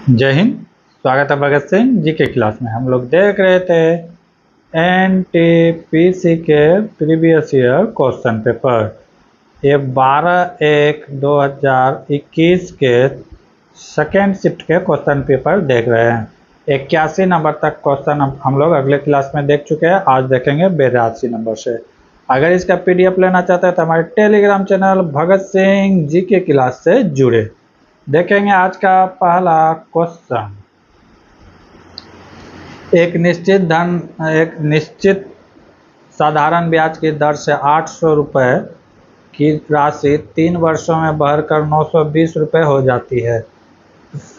जय हिंद। स्वागत है भगत सिंह जी के क्लास में। हम लोग देख रहे थे एनटीपीसी के प्रीवियस ईयर क्वेश्चन पेपर। ये 12/1/2021 के सेकेंड शिफ्ट के क्वेश्चन पेपर देख रहे हैं। 81 नंबर तक क्वेश्चन हम लोग अगले क्लास में देख चुके हैं। आज देखेंगे 82 नंबर से। अगर इसका पीडीएफ लेना चाहते हैं तो हमारे टेलीग्राम चैनल भगत सिंह जी के क्लास से जुड़े। देखेंगे आज का पहला क्वेश्चन। एक निश्चित साधारण ब्याज की दर से 800 रुपये की राशि 3 वर्षों में बढ़कर 920 रुपये हो जाती है।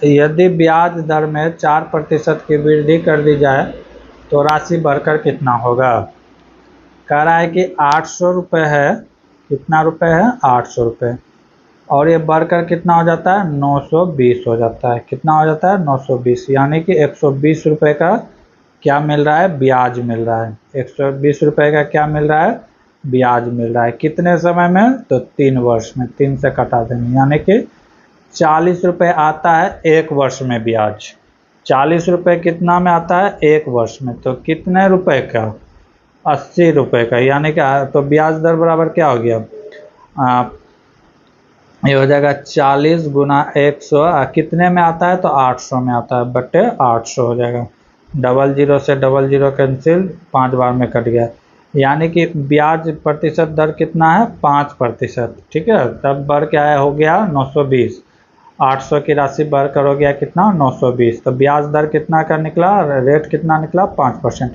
यदि ब्याज दर में 4% की वृद्धि कर दी जाए तो राशि बढ़कर कितना होगा। कह रहा है कि 800 रुपये है। कितना रुपये है? 800 रुपये। और ये बढ़कर कितना हो जाता है? 920 हो जाता है। कितना हो जाता है? 920। यानी कि 120 रुपये का क्या मिल रहा है? ब्याज मिल रहा है। 120 रुपये का क्या मिल रहा है? ब्याज मिल रहा है। कितने समय में? तो 3 वर्ष में। 3 से कटा देंगे, यानी कि 40 रुपये आता है 1 वर्ष में ब्याज। 40 रुपये कितना में आता है? 1 वर्ष में। तो कितने रुपए का? 80 रुपये का। यानी कि तो ब्याज दर बराबर क्या हो गया? ये हो जाएगा 40 गुना 100। कितने में आता है? तो 800 में आता है, बटे 800 हो जाएगा। 00 से 00 कैंसिल, 5 बार में कट गया। यानी कि ब्याज प्रतिशत दर कितना है? 5%। ठीक है, तब बढ़ के आया हो गया 920। 800 की राशि बढ़कर हो गया कितना? 920। तो ब्याज दर कितना का निकला? रेट कितना निकला? 5%।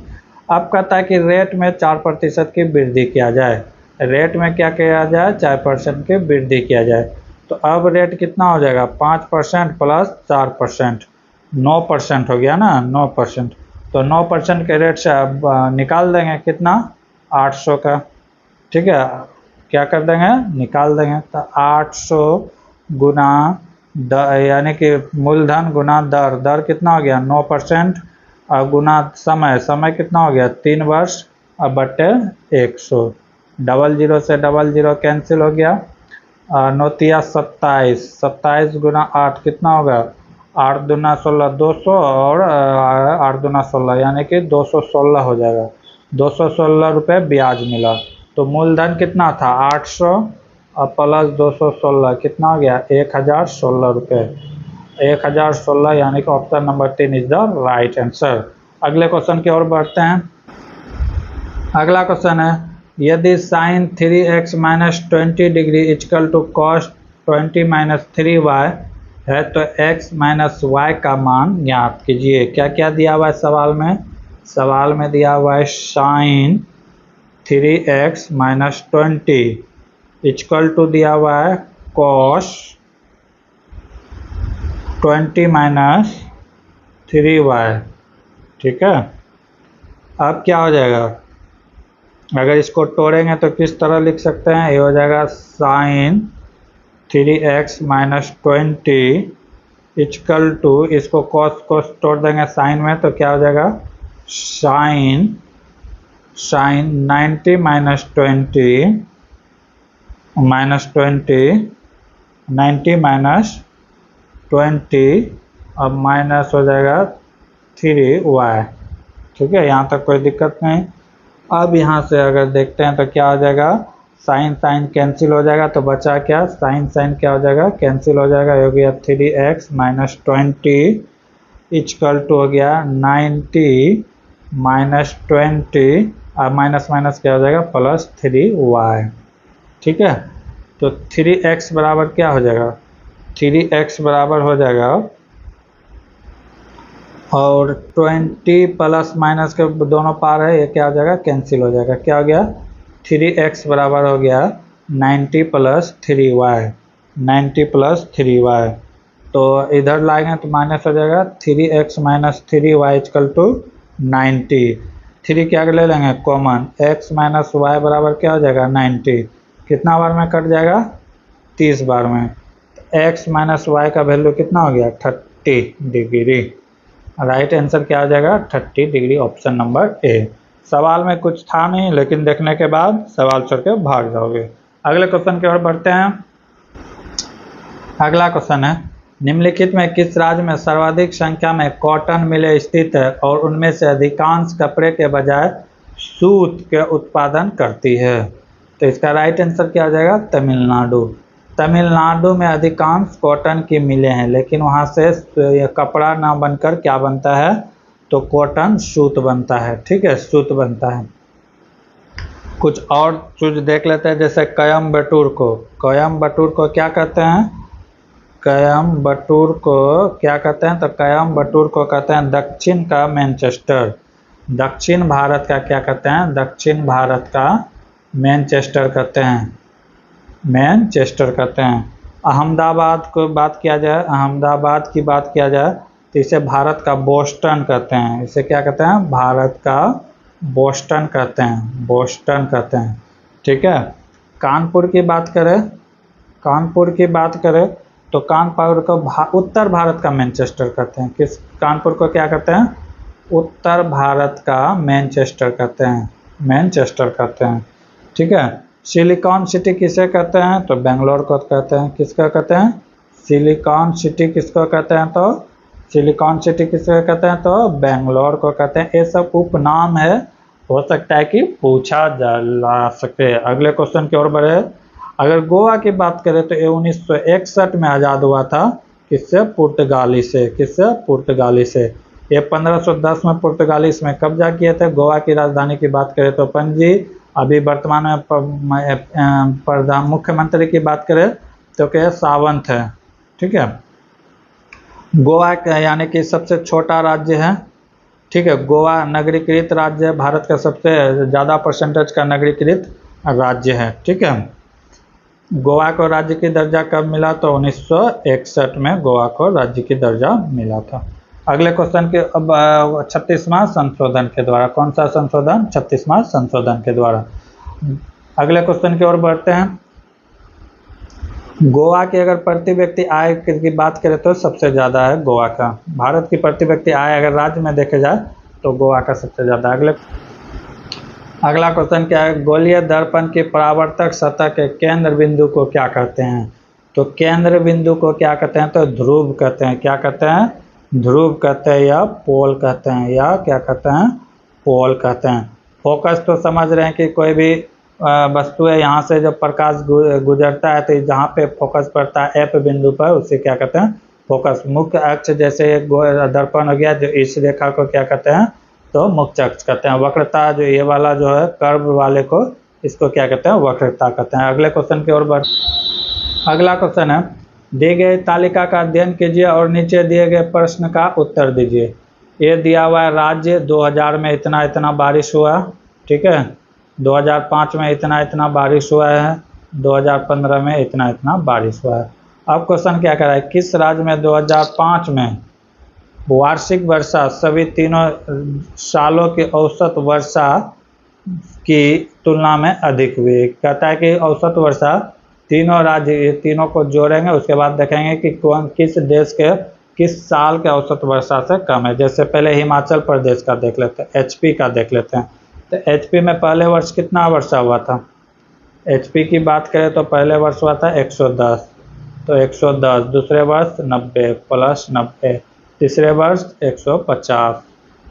अब कहता है कि रेट में 4% की वृद्धि किया जाए। रेट में क्या किया जाए? 4% की वृद्धि किया जाए। तो अब रेट कितना हो जाएगा? 5% प्लस 4%, 9% हो गया ना। 9%। तो 9% के रेट से अब निकाल देंगे कितना? 800 का। ठीक है, क्या कर देंगे? निकाल देंगे। तो 800 गुना यानी कि मूलधन गुना दर। दर कितना हो गया? 9%। और गुना समय कितना हो गया? 3 वर्ष। और बटे 100। 00 से 00 कैंसिल हो गया। 9 27। 27 गुना 8 कितना होगा? 8 दूना 16, 200। और 8 दूना 16 यानी कि 216 हो जाएगा। 216 रुपये ब्याज मिला। तो मूलधन कितना था? 800 और प्लस 216 कितना हो गया? 1016 रुपये। 1016 यानी कि option number 3 is the right answer. अगले क्वेश्चन की ओर बढ़ते हैं। अगला क्वेश्चन है, यदि sine 3x minus 20 degree equal to cos 20 minus 3y है तो x माइनस वाई का मान ज्ञात कीजिए। क्या क्या दिया हुआ है सवाल में? सवाल में दिया हुआ है sign 3x minus 20 equal to दिया हुआ है कॉस 20 माइनस 3y। ठीक है, अब क्या हो जाएगा? अगर इसको तोड़ेंगे तो किस तरह लिख सकते हैं? ये हो जाएगा sine 3x minus 20 equal to, इसको कॉस को तोड़ देंगे साइन में तो क्या हो जाएगा? साइन 90 माइनस 20 माइनस 20 90 माइनस 20 अब माइनस हो जाएगा 3y। ठीक है, यहाँ तक कोई दिक्कत नहीं। अब यहाँ से अगर देखते हैं तो क्या हो जाएगा? साइन साइन कैंसिल हो जाएगा तो बचा क्या? साइन साइन क्या हो जाएगा? कैंसिल हो जाएगा। हो गया 3x माइनस 20 इक्वल टू हो गया 90 माइनस 20 और माइनस माइनस क्या हो जाएगा? Plus 3y। ठीक है, तो 3x बराबर क्या हो जाएगा? 3x बराबर हो जाएगा, और 20 प्लस माइनस के दोनों पार है, ये क्या हो जाएगा? कैंसिल हो जाएगा। क्या हो गया? 3x बराबर हो गया 90 प्लस 3y। 90 प्लस 3y, तो इधर लाएंगे तो माइनस हो जाएगा 3x minus 3y equal to 90। 3 क्या ले लेंगे कॉमन? x माइनस वाई बराबर क्या हो जाएगा? 90। कितना बार में कट जाएगा? 30 बार में। x माइनस वाई का वैल्यू कितना हो गया? 30 डिग्री। राइट आंसर क्या हो जाएगा? 30 डिग्री, ऑप्शन नंबर ए। सवाल में कुछ था नहीं, लेकिन देखने के बाद सवाल छोड़ के भाग जाओगे। अगले क्वेश्चन की ओर बढ़ते हैं। अगला क्वेश्चन है, निम्नलिखित में किस राज्य में सर्वाधिक संख्या में कॉटन मिलें स्थित है और उनमें से अधिकांश कपड़े के बजाय सूत के उत्पादन करती है? तो इसका राइट आंसर क्या हो जाएगा? तमिलनाडु। तमिलनाडु में अधिकांश कॉटन की मिलें हैं, लेकिन वहाँ से कपड़ा ना बनकर क्या बनता है? तो कॉटन सूत बनता है। ठीक है, सूत बनता है। कुछ और चीज देख लेते हैं, जैसे कोयम्बटूर को क्या कहते हैं? कोयम्बटूर को क्या कहते हैं? तो कोयम्बटूर को कहते हैं दक्षिण का मैनचेस्टर। दक्षिण भारत का क्या कहते हैं? दक्षिण भारत का मैनचेस्टर कहते हैं। मैनचेस्टर कहते हैं। अहमदाबाद को बात किया जाए, अहमदाबाद की बात किया जाए तो इसे भारत का बोस्टन कहते हैं। इसे क्या कहते हैं? भारत का बोस्टन कहते हैं। बोस्टन कहते हैं। ठीक है। कानपुर की बात करें, कानपुर की बात करें तो कानपुर को उत्तर भारत का मैनचेस्टर कहते हैं। किस कानपुर को क्या कहते हैं? उत्तर भारत का मैनचेस्टर कहते हैं। मैनचेस्टर कहते हैं। ठीक है। सिलिकॉन सिटी किसे कहते हैं? तो बेंगलोर को कहते हैं। किसका कहते हैं? सिलिकॉन सिटी किसको कहते हैं? तो सिलिकॉन सिटी किसको कहते हैं? तो बेंगलोर को कहते हैं। ये सब उपनाम है, हो सकता है कि पूछा जा सके। अगले क्वेश्चन की ओर बढ़े। अगर गोवा की बात करें तो ये 1961 में आज़ाद हुआ था। किससे? पुर्तगाली से। किससे? पुर्तगाली से। ये 1510 में पुर्तगाली इसमें कब्जा किए थे। गोवा की राजधानी की बात करें तो पणजी। अभी वर्तमान में मुख्यमंत्री की बात करें तो क्या? सावंत है। ठीक है। गोवा यानी कि सबसे छोटा राज्य है। ठीक है। गोवा नगरीकृत राज्य है, भारत का सबसे ज़्यादा परसेंटेज का नगरीकृत राज्य है। ठीक है। गोवा को राज्य की दर्जा कब मिला? तो 1961 में गोवा को राज्य की दर्जा मिला था। अगले क्वेश्चन के अब 36वां संशोधन के द्वारा। कौन सा संशोधन? 36वां संशोधन के द्वारा। अगले क्वेश्चन की ओर बढ़ते हैं। गोवा की अगर प्रति व्यक्ति आय की बात करें तो सबसे ज़्यादा है गोवा का। भारत की प्रति व्यक्ति आय अगर राज्य में देखे जाए तो गोवा का सबसे ज़्यादा। अगला क्वेश्चन क्या है? गोलीय दर्पण की परावर्तक सतह के केंद्र बिंदु को क्या कहते हैं? तो केंद्र बिंदु को क्या कहते हैं? तो ध्रुव कहते हैं। क्या कहते हैं? ध्रुव कहते हैं या पोल कहते हैं, या क्या कहते हैं? पोल कहते हैं। फोकस तो समझ रहे हैं कि कोई भी वस्तु है, यहाँ से जब प्रकाश गुजरता है तो जहाँ पे फोकस पड़ता है एफ बिंदु पर, उसे क्या कहते हैं? फोकस। मुख्य अक्ष जैसे एक दर्पण हो गया, जो इस रेखा को क्या कहते हैं? तो मुख्य अक्ष कहते हैं। वक्रता जो ये वाला जो है कर्व वाले को, इसको क्या कहते हैं? वक्रता कहते हैं। अगले क्वेश्चन की ओर बढ़। अगला क्वेश्चन है, दी गई तालिका का अध्ययन कीजिए और नीचे दिए गए प्रश्न का उत्तर दीजिए। ये दिया हुआ है राज्य 2000 में इतना इतना बारिश हुआ। ठीक है। 2005 में इतना इतना बारिश हुआ है। 2015 में इतना इतना बारिश हुआ है। अब क्वेश्चन क्या कर रहा है? किस राज्य में 2005 में वार्षिक वर्षा सभी तीनों सालों की औसत वर्षा की तुलना में अधिक हुई? कहता है कि औसत वर्षा तीनों राज्य, ये तीनों को जोड़ेंगे, उसके बाद देखेंगे कि कौन किस देश के किस साल के औसत वर्षा से कम है। जैसे पहले हिमाचल प्रदेश का देख लेते हैं, एचपी का देख लेते हैं। तो एचपी में पहले वर्ष कितना वर्षा हुआ था? एचपी की बात करें तो पहले वर्ष हुआ था 110, तो 110। दूसरे वर्ष 90 प्लस 90। तीसरे वर्ष 150।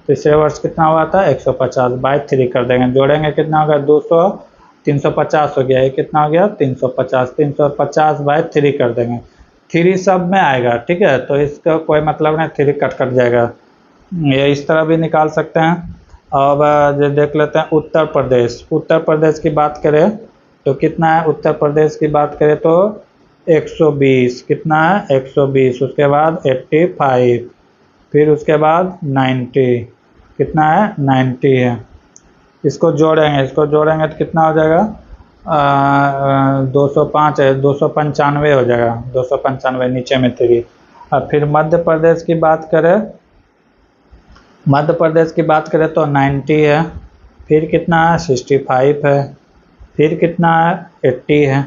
तीसरे वर्ष कितना हुआ था? 150 बाई 3 कर देंगे, जोड़ेंगे कितना होगा? 200। 350 हो गया। ये कितना हो गया? 350। 350 बाई 3 कर देंगे। 3 सब में आएगा। ठीक है। तो इसका कोई मतलब नहीं, 3 कट जाएगा। ये इस तरह भी निकाल सकते हैं। अब देख लेते हैं उत्तर प्रदेश। उत्तर प्रदेश की बात करें तो कितना है? उत्तर प्रदेश की बात करें तो 120। कितना है? 120। उसके बाद 85, फिर उसके बाद 90। कितना है? 90 है। इसको जोड़ेंगे तो कितना हो जाएगा? 205 है, 295 हो जाएगा। 295 नीचे में 3। अब फिर मध्य प्रदेश की बात करें, मध्य प्रदेश की बात करें तो 90 है। फिर कितना है? 65 है। फिर कितना है? 80 है।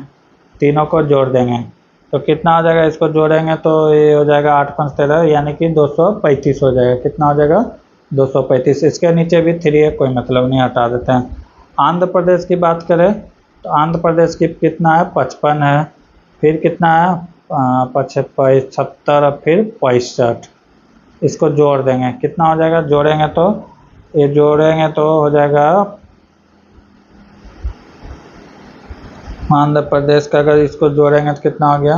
तीनों को जोड़ देंगे तो कितना हो जाएगा? इसको जोड़ेंगे तो ये हो जाएगा 8 5 13, यानी कि 235 हो जाएगा। कितना हो जाएगा? 235। इसके नीचे भी 3 है, कोई मतलब नहीं, हटा देते हैं। आंध्र प्रदेश की बात करें तो आंध्र प्रदेश की कितना है? 55 है। फिर कितना है? 75 और फिर 65, इसको जोड़ देंगे, कितना हो जाएगा, जोड़ेंगे तो ये जोड़ेंगे तो हो जाएगा आंध्र प्रदेश का, अगर इसको जोड़ेंगे तो कितना हो गया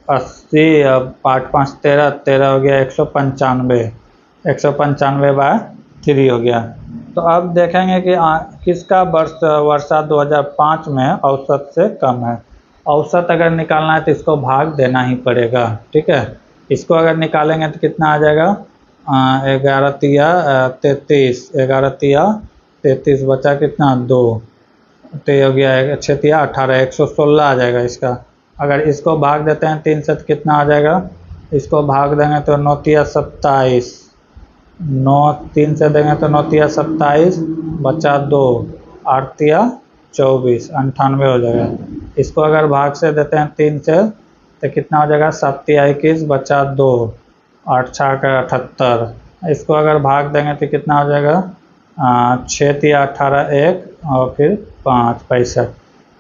80, 8×5 = 13, 13 हो गया 195, 195/3 हो गया। तो अब देखेंगे कि किसका वर्षा 2005 में औसत से कम है। औसत अगर निकालना है तो इसको भाग देना ही पड़ेगा, ठीक है। इसको अगर निकालेंगे तो कितना आ जाएगा 11 तिया 33, 11 तिया 33 बचा कितना 2, तो ये हो गया 6 तिया 18, 116 आ जाएगा इसका। अगर इसको भाग देते हैं 3 से तो कितना आ जाएगा, इसको भाग देंगे तो 9 तिया 27, 9 3 से देंगे तो 9 तिया 27 बचा 2, 8 तिया 24, 98 हो जाएगा। इसको अगर भाग से देते हैं 3 से तो कितना हो जाएगा 7 तिया 21 बचा 2, 8 छः 78, इसको अगर भाग देंगे तो कितना हो जाएगा 6 तिया 18 1 और फिर 5 65,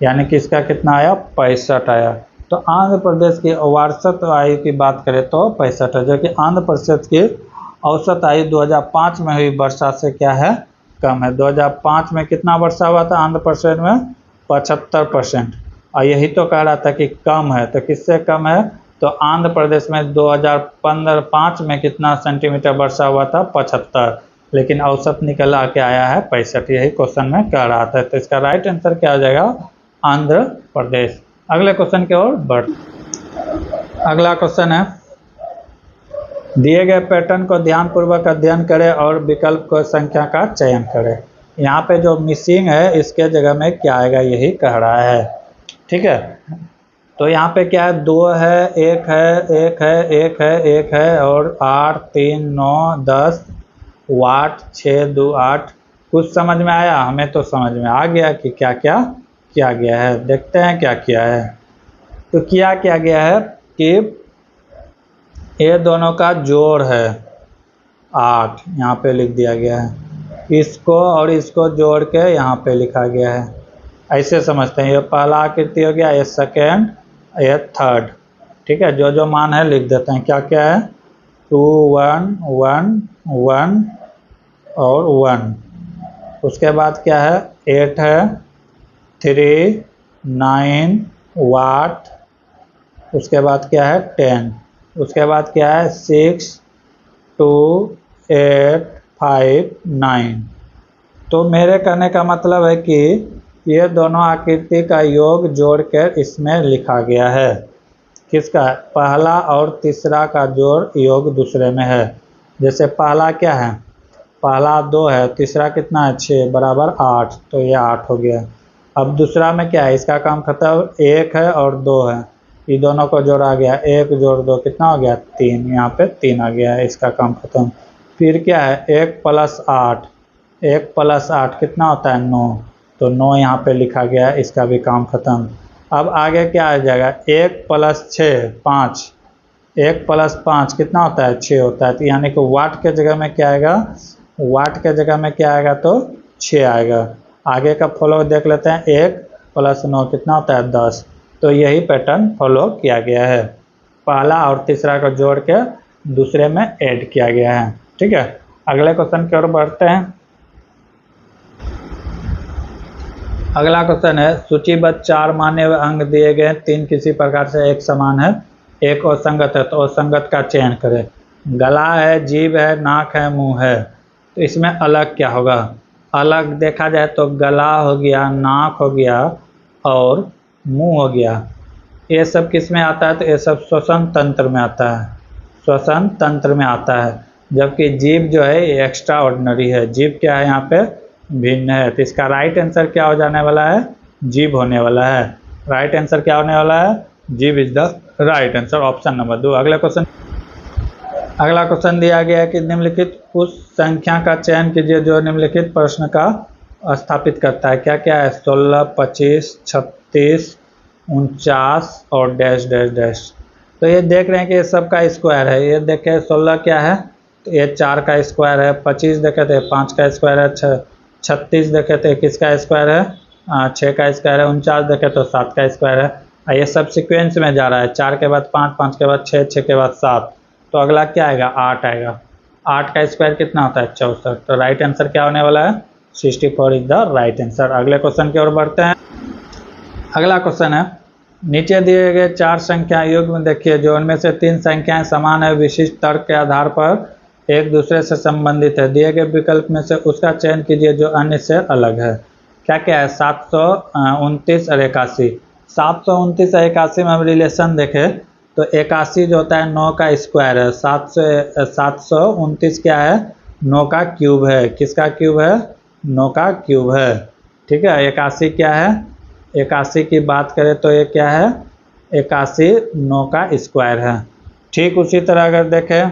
यानी कि इसका कितना आया 65 आया। तो आंध्र प्रदेश की वार्षिक आयु की बात करें तो 65 है, जो कि आंध्र प्रदेश की औसत आयु 2005 में हुई वर्षा से क्या है कम है। 2005 में कितना वर्षा हुआ था आंध्र प्रदेश में 75%, और यही तो कह रहा था कि कम है, तो किससे कम है, तो आंध्र प्रदेश में 2005 में कितना सेंटीमीटर वर्षा हुआ था 75, लेकिन औसत निकल आके आया है 65, यही क्वेश्चन में कह रहा था। तो इसका राइट आंसर क्या हो जाएगा आंध्र प्रदेश। अगले क्वेश्चन की ओर बढ़, अगला क्वेश्चन है दिए गए पैटर्न को ध्यानपूर्वक अध्ययन करें और विकल्प को संख्या का चयन करें। यहाँ पे जो मिसिंग है इसके जगह में क्या आएगा यही कह रहा है, ठीक है। तो यहाँ पे क्या है 2 है 1 है 1 है 1 है 1 है और 8 3 9 10 वाट 6 2 8, कुछ समझ में आया, हमें तो समझ में आ गया कि क्या क्या किया गया है। देखते हैं क्या किया है। तो किया गया है कि ये दोनों का जोड़ है 8, यहाँ पे लिख दिया गया है, इसको और इसको जोड़ के यहाँ पे लिखा गया है, ऐसे समझते हैं। ये पहला आकृति हो गया, ये सेकेंड, ये थर्ड, ठीक है। जो जो मान है लिख देते हैं। क्या क्या है 2 1 1 1 और 1, उसके बाद क्या है 8 है 3 9 वाट, उसके बाद क्या है 10, उसके बाद क्या है 6 2 8 5 9। तो मेरे कहने का मतलब है कि ये दोनों आकृति का योग जोड़कर इसमें लिखा गया है। किसका, पहला और तीसरा का जोड़ योग दूसरे में है। जैसे पहला क्या है, पहला 2 है, तीसरा कितना है 6 बराबर 8, तो ये 8 हो गया। अब दूसरा में क्या है, इसका काम खत्म, 1 है और 2 है, ये दोनों को जोड़ा गया, 1 जोड़ 2 कितना हो गया 3, यहाँ पे 3 आ गया है, इसका काम खत्म। फिर क्या है 1 + 8, 1 + 8 कितना होता है 9, तो 9 यहाँ पे लिखा गया है, इसका भी काम खत्म। अब आगे क्या आ जाएगा 1 + 6 5, 1 + 5 कितना होता है 6 होता है, तो यानी कि वाट के जगह में क्या आएगा, वाट के जगह में क्या आएगा तो 6 आएगा। आगे का फॉलो देख लेते हैं, 1 + 9 कितना होता है 10। तो यही पैटर्न फॉलो किया गया है, पहला और तीसरा को जोड़ के दूसरे में ऐड किया गया है, ठीक है। अगले क्वेश्चन की ओर बढ़ते हैं। अगला क्वेश्चन है सूचीबद्ध 4 मान्य अंग दिए गए, 3 किसी प्रकार से एक समान है, एक असंगत है, तो असंगत का चयन करें। गला है, जीभ है, नाक है, मुंह है, तो इसमें अलग क्या होगा। अलग देखा जाए तो गला हो गया, नाक हो गया और मुंह हो गया, ये सब किस में आता है, तो ये सब श्वसन तंत्र में आता है, श्वसन तंत्र में आता है। जबकि जीभ जो है ये एक्स्ट्रा ऑर्डिनरी है, जीभ क्या है यहाँ पे भिन्न है। तो इसका राइट आंसर क्या हो जाने वाला है, जीभ होने वाला है। राइट आंसर क्या होने वाला है, जीभ is the right answer, option number 2। अगला क्वेश्चन दिया गया है कि निम्नलिखित उस संख्या का चयन कीजिए जो निम्नलिखित प्रश्न का स्थापित करता है। क्या क्या है 16 25 36 49 और डैश डैश डैश। तो ये देख रहे हैं कि ये सब का स्क्वायर है। ये देखें 16 क्या है, तो ये 4 का स्क्वायर है, 25 देखे थे 5 का स्क्वायर है, 36 देखे थे किसका स्क्वायर है 6 का स्क्वायर है, 49 देखे तो 7 का स्क्वायर है। ये सब सीक्वेंस में जा रहा है, 4 के बाद 5, 5 के बाद 6, 6 के बाद 7, तो अगला क्या आएगा 8 आएगा। 8 का स्क्वायर कितना होता है 64, तो राइट आंसर क्या होने वाला है 64 इज द राइट आंसर। अगले क्वेश्चन की ओर बढ़ते हैं। अगला क्वेश्चन है, नीचे दिए गए 4 संख्या युग्म देखिए, जो उनमें से 3 संख्याएं समान है, विशिष्ट तर्क के आधार पर एक दूसरे से संबंधित है, दिए गए विकल्प में से उसका चयन कीजिए जो अन्य से अलग है। क्या क्या है 729 और 81। 729 और 81 में हम रिलेशन देखें तो 81 जो होता है 9 का स्क्वायर है, 729 क्या है 9 का क्यूब है। किसका क्यूब है 9 का क्यूब है। ठीक है, 81 क्या है, 81 की बात करें तो ये क्या है 81 9 का स्क्वायर है। ठीक उसी तरह अगर देखें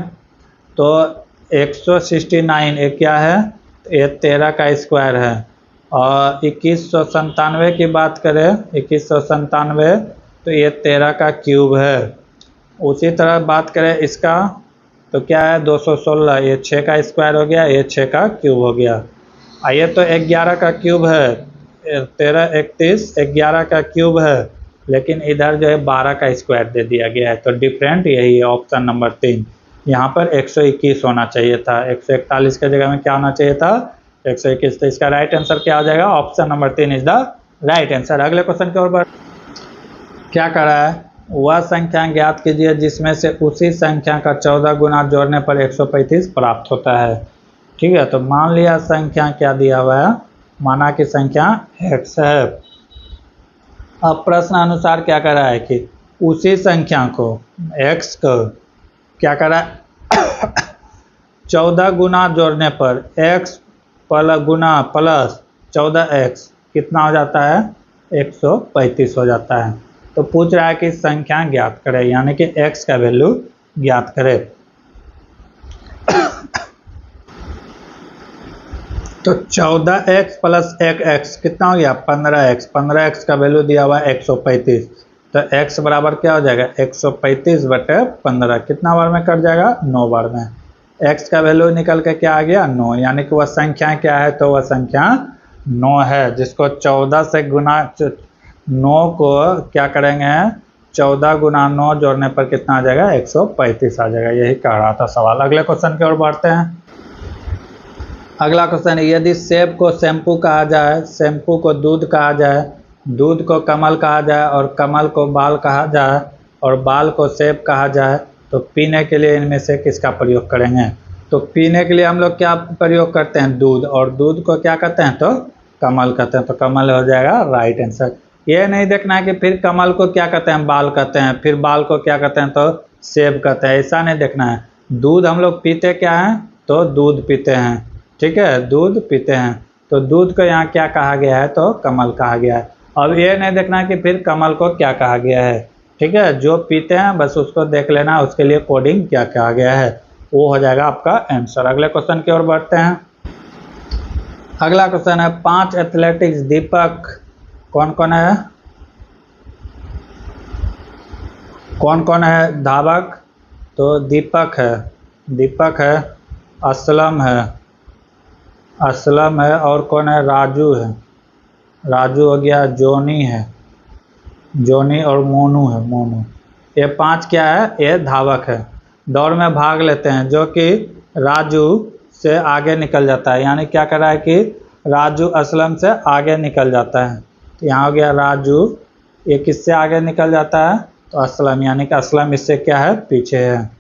तो 169 ये क्या है, ये 13 का स्क्वायर है। और 2197 की बात करें 2197 तो ये 13 का क्यूब है। उसी तरह बात करें इसका तो क्या है 216, ये 6 का स्क्वायर हो गया, ये 6 का क्यूब हो गया। आइए तो 11 का क्यूब है, 13 31 11 का क्यूब है, लेकिन इधर जो है 12 का स्क्वायर दे दिया गया है, तो डिफरेंट यही है ऑप्शन नंबर 3। यहाँ पर 121 होना चाहिए था, 141 की जगह में क्या होना चाहिए था 121। तो इसका राइट आंसर क्या हो जाएगा option number 3 is the right answer. अगले क्वेश्चन के ऊपर क्या कर रहा है, वह संख्या ज्ञात कीजिए जिसमें से उसी संख्या का 14 गुना जोड़ने पर 135 प्राप्त होता है। ठीक है, तो मान लिया संख्या क्या दिया हुआ है, माना कि संख्या x है। अब प्रश्न अनुसार क्या कर रहा है कि उसी संख्या को x को क्या कर रहा है 14 गुना जोड़ने पर x गुना प्लस 14x कितना हो जाता है 135 हो जाता है। तो पूछ रहा है कि संख्या ज्ञात करें, यानी कि x का वैल्यू ज्ञात करें। तो 14x प्लस 1x कितना हो गया 15x, 15x का वैल्यू दिया हुआ है 135, तो x बराबर क्या हो जाएगा 135 बटे 15, कितना बार में कट जाएगा 9 बार में। x का वैल्यू निकल के क्या आ गया 9, यानी कि वह संख्या क्या है, तो वह संख्या 9 है, जिसको 14 से गुना 9 को क्या करेंगे 14 गुना 9 जोड़ने पर कितना आ जाएगा 135 आ जाएगा, यही कह रहा था सवाल। अगले क्वेश्चन की ओर बढ़ते हैं। अगला क्वेश्चन है, यदि सेब को शैम्पू कहा जाए, शैम्पू को दूध कहा जाए, दूध को कमल कहा जाए और कमल को बाल कहा जाए और बाल को सेब कहा जाए, तो पीने के लिए इनमें से किसका प्रयोग करेंगे। तो पीने के लिए हम लोग क्या प्रयोग करते हैं दूध, और दूध को क्या कहते हैं तो कमल कहते हैं, तो कमल हो जाएगा राइट आंसर। ये नहीं देखना है कि फिर कमल को क्या कहते हैं बाल कहते हैं, फिर बाल को क्या कहते हैं तो सेब कहते हैं, ऐसा नहीं देखना है। दूध हम लोग पीते क्या हैं तो दूध पीते हैं, ठीक है दूध पीते हैं, तो दूध को यहाँ क्या कहा गया है तो कमल कहा गया है। अब ये नहीं देखना है कि फिर कमल को क्या कहा गया है, ठीक है जो पीते हैं बस उसको देख लेना उसके लिए कोडिंग क्या कहा गया है, वो हो जाएगा आपका आंसर। अगले क्वेश्चन की ओर बढ़ते हैं। अगला क्वेश्चन है 5 एथलेटिक्स दीपक कौन कौन है, कौन कौन है धावक, तो दीपक है, असलम है और कौन है राजू है, राजू हो गया, जोनी है, जोनी और मोनू है, मोनू। ये 5 क्या है ये धावक है, दौड़ में भाग लेते हैं, जो कि राजू से आगे निकल जाता है, यानी क्या कर रहा है कि राजू असलम से आगे निकल जाता है। तो यहाँ हो गया राजू, ये किससे आगे निकल जाता है तो असलम, यानी कि असलम इससे क्या है पीछे है,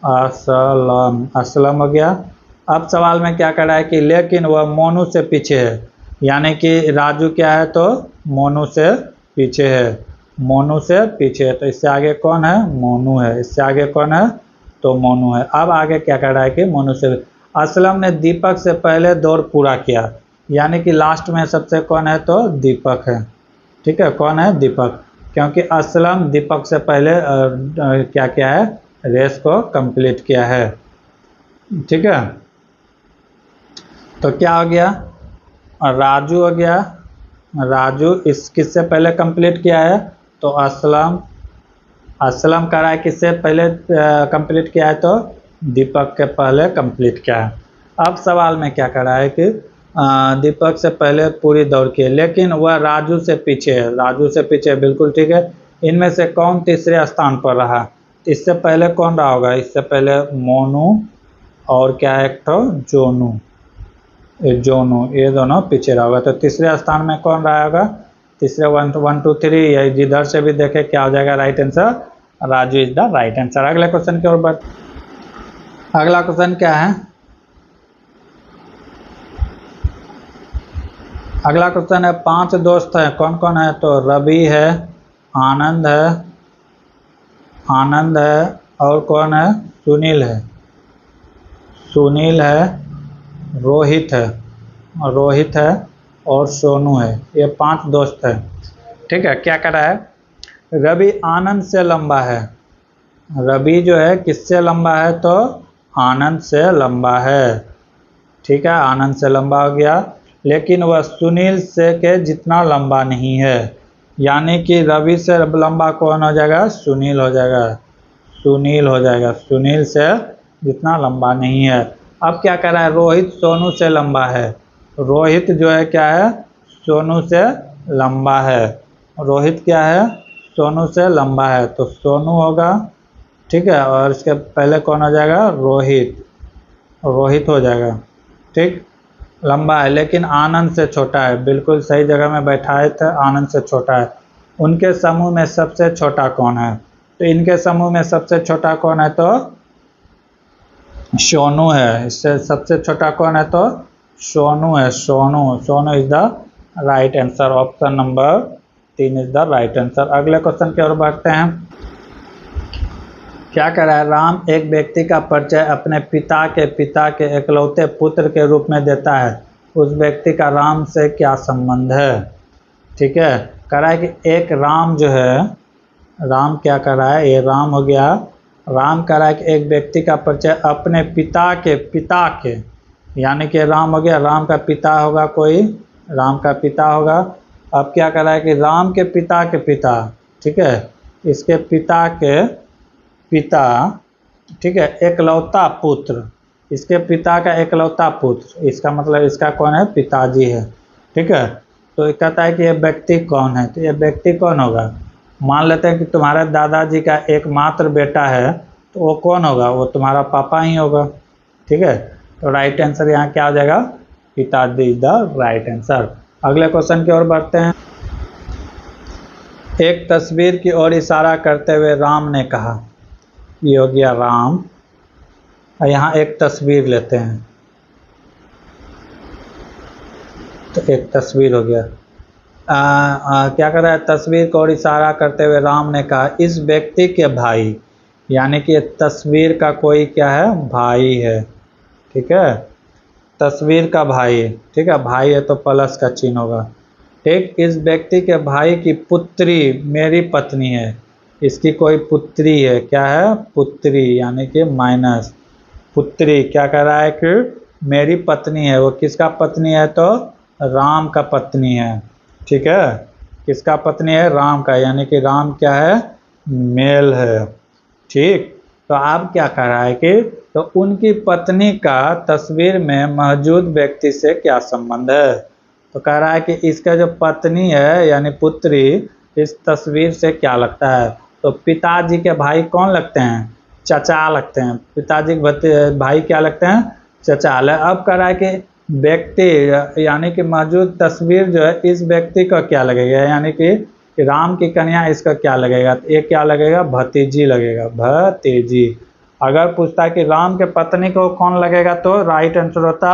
असलम हो गया। अब सवाल में क्या कर रहा है कि लेकिन वह मोनू से पीछे है, यानी कि राजू क्या है तो मोनू से पीछे है, मोनू से पीछे है, तो इससे आगे कौन है मोनू है, इससे आगे कौन है तो मोनू है। अब आगे क्या कर रहा है कि मोनू से, असलम ने दीपक से पहले दौड़ पूरा किया, यानी कि लास्ट में सबसे कौन है तो दीपक है, ठीक है कौन है दीपक, क्योंकि असलम दीपक से पहले क्या क्या है रेस को कंप्लीट किया है, ठीक है। तो क्या हो गया राजू हो गया, राजू इस किससे पहले कंप्लीट किया है तो असलम, असलम कर रहा है किससे पहले कंप्लीट किया है तो दीपक के पहले कंप्लीट किया है। अब सवाल में क्या कर रहा है कि दीपक से पहले पूरी दौड़ की है, लेकिन वह राजू से पीछे है, राजू से पीछे बिल्कुल ठीक है। इनमें से कौन तीसरे स्थान पर रहा? इससे पहले कौन रहा होगा? इससे पहले मोनू और क्या एक तो जोनू, ये दोनों पीछे रहा होगा। तो तीसरे स्थान में कौन रहा होगा? तीसरे 1 2 3, या जिधर से भी देखे क्या हो जाएगा right answer? Raju is the right answer. अगले क्वेश्चन की ओर बढ़। अगला क्वेश्चन क्या है? अगला क्वेश्चन है 5 दोस्त हैं, कौन कौन है? तो रवि है, आनंद है और कौन है? सुनील है, रोहित है और सोनू है। ये 5 दोस्त है। ठीक है, क्या कर रहा है? रवि आनंद से लंबा है। रवि जो है किससे लंबा है? तो आनंद से लंबा है। ठीक है, आनंद से लंबा हो गया, लेकिन वह सुनील से के जितना लंबा नहीं है। यानी कि रवि से लंबा कौन हो जाएगा? सुनील हो जाएगा, सुनील से जितना लंबा नहीं है। अब क्या कर रहा है? रोहित सोनू से लंबा है। रोहित जो है क्या है? सोनू से लंबा है। रोहित क्या है? सोनू से लंबा है, तो सोनू होगा। ठीक है, और इसके पहले कौन हो जाएगा? रोहित हो जाएगा। ठीक, लंबा है लेकिन आनंद से छोटा है। बिल्कुल सही जगह में बैठाए थे, आनंद से छोटा है। उनके समूह में सबसे छोटा कौन है? तो इनके समूह में सबसे छोटा कौन है? तो सोनू है। इससे सबसे छोटा कौन है? तो सोनू है। Sonu is the right answer. Option number 3 is the right answer. अगले क्वेश्चन की ओर बढ़ते हैं। क्या कर रहा है? राम एक व्यक्ति का परिचय अपने पिता के इकलौते पुत्र के रूप में देता है। उस व्यक्ति का राम से क्या संबंध है? ठीक है, कह रहा है कि एक राम जो है, राम क्या कर रहा है? ये राम हो गया। राम कह रहा है कि एक व्यक्ति का परिचय अपने पिता के, यानी कि राम हो गया, राम का पिता होगा कोई, राम का पिता होगा। अब क्या कर रहा है कि राम के पिता, ठीक है, इसके पिता के पिता, ठीक है, एकलौता पुत्र, इसके पिता का एकलौता पुत्र, इसका मतलब इसका कौन है? पिताजी है। ठीक है, तो कहता है कि ये व्यक्ति कौन है? तो ये व्यक्ति कौन होगा? मान लेते हैं कि तुम्हारे दादाजी का एकमात्र बेटा है, तो वो कौन होगा? वो तुम्हारा पापा ही होगा। ठीक है, तो राइट आंसर यहाँ क्या हो जाएगा? पिताजी इज द राइट आंसर। अगले क्वेश्चन की ओर बढ़ते हैं। एक तस्वीर की ओर इशारा करते हुए राम ने कहा, ये हो गया राम। यहाँ एक तस्वीर लेते हैं, तो एक तस्वीर हो गया। क्या कर रहा है? तस्वीर को और इशारा करते हुए राम ने कहा, इस व्यक्ति के भाई, यानी कि तस्वीर का कोई क्या है? भाई है। ठीक है, तस्वीर का भाई, ठीक है, भाई है तो प्लस का चिन्ह होगा। ठीक, इस व्यक्ति के भाई की पुत्री मेरी पत्नी है। इसकी कोई पुत्री है, क्या है? पुत्री, यानी कि माइनस पुत्री। क्या कह रहा है कि मेरी पत्नी है। वो किसका पत्नी है? तो राम का पत्नी है। ठीक है, किसका पत्नी है? राम का, यानी कि राम क्या है? मेल है। ठीक, तो आप क्या कह रहा है कि तो उनकी पत्नी का तस्वीर में मौजूद व्यक्ति से क्या संबंध है? तो कह रहा है कि इसका जो पत्नी है यानी पुत्री, इस तस्वीर से क्या लगता है? तो पिताजी के भाई कौन लगते हैं? चचा लगते हैं। पिताजी के भाई क्या लगते हैं? चचा। अब कह रहा है कि व्यक्ति यानी कि मौजूद तस्वीर जो है, इस व्यक्ति का क्या लगेगा? यानी कि राम की कन्या, इसका क्या लगेगा? तो ये क्या लगेगा? भतीजी लगेगा, भतीजी। अगर पूछता है कि राम के पत्नी को कौन लगेगा, तो राइट आंसर होता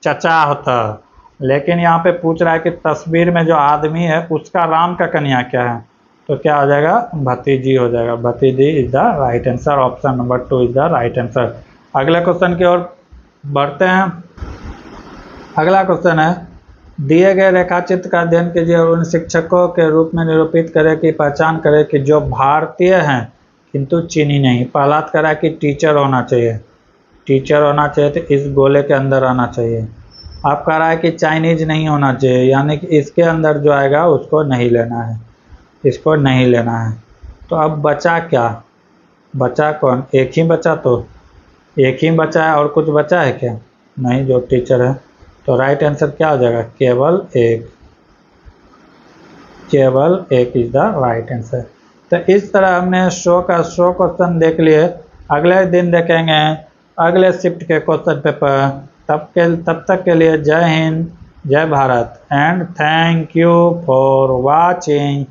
चचा होता। लेकिन यहाँ पे पूछ रहा है कि तस्वीर में जो आदमी है उसका राम का कन्या क्या है, तो क्या हो जाएगा? भतीजी हो जाएगा। भतीजी is the right answer. Option number 2 is the right answer. अगले क्वेश्चन की ओर बढ़ते हैं। अगला क्वेश्चन है, दिए गए रेखाचित्र का अध्ययन कीजिए और उन शिक्षकों के रूप में निरूपित करें कि पहचान करें कि जो भारतीय हैं किंतु चीनी नहीं। पहला करा कि टीचर होना चाहिए, टीचर होना चाहिए, तो इस गोले के अंदर आना चाहिए। आप कह रहा है कि चाइनीज नहीं होना चाहिए, यानी कि इसके अंदर जो आएगा उसको नहीं लेना है, इसको नहीं लेना है। तो अब बचा क्या? बचा कौन? एक ही बचा, तो एक ही बचा है और कुछ बचा है क्या? नहीं, जो टीचर है। तो राइट आंसर क्या हो जाएगा? केवल एक, केवल एक इज द राइट आंसर। तो इस तरह हमने 100 का 100 क्वेश्चन देख लिए। अगले दिन देखेंगे अगले शिफ्ट के क्वेश्चन पेपर। तब तक के लिए जय हिंद, जय Bharat and thank you for watching.